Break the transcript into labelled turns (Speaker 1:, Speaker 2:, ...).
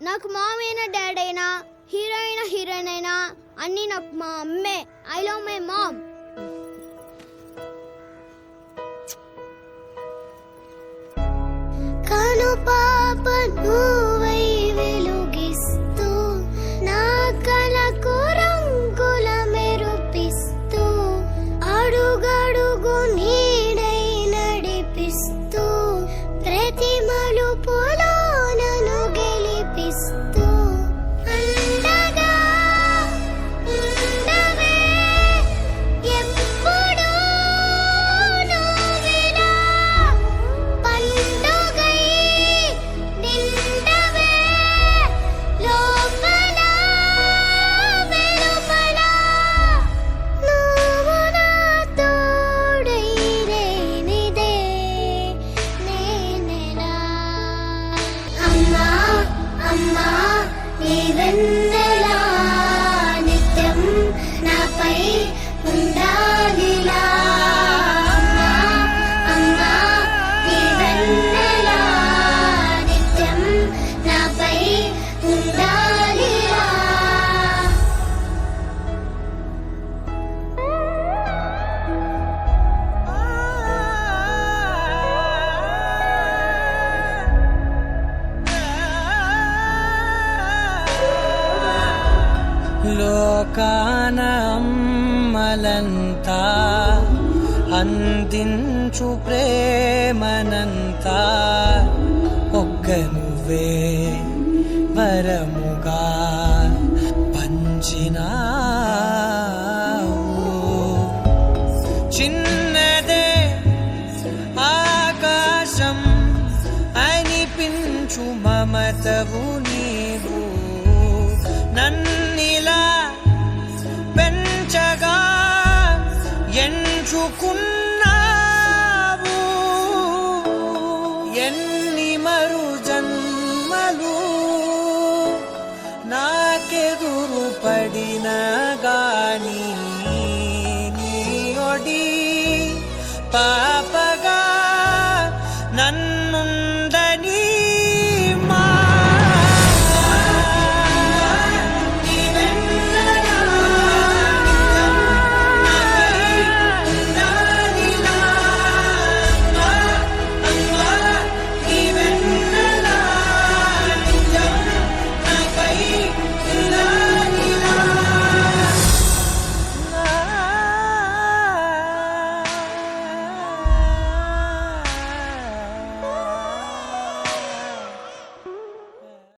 Speaker 1: నాకు మామ్ అయినా డాడ్ అయినా హీరోయిన్ అయినా అన్నీ నాకు మా అమ్మే. I love my mom. కను పాప నువ్వై వెలుగిస్తూ నా కలకు రంగుల మెరుపిస్తూ అడుగడుగు నీడై నడిపిస్తూ ప్రతి మలుపులో నన్ను గెలిపిస్తూ అండగా ఉండవే ఎప్పుడూ నువ్విలా పండుగై నిండవే లోపల వెలుపల నువ్వు నా తోడై లేనిదే నేనెలా. అమ్మా అమ్మా నీ వెన్నెలా నిత్యం నాపై ఉండాలిలా. అమ్మా అమ్మా నీ వెన్నెలా నిత్యం నాపై ఉండాలిలా.
Speaker 2: లోకాన అమ్మలంతా అందించు ప్రేమనంతా ఒక్క నువ్వే వరముగా పంచినావు. చిన్నదే ఆకాశం అనిపించు మమతవు నీవు నన్నిలా పెంచగా ఎంచుకున్నావు. ఎన్ని మరు జన్మలు నాకెదురు పడిన గాని నీ ఒడి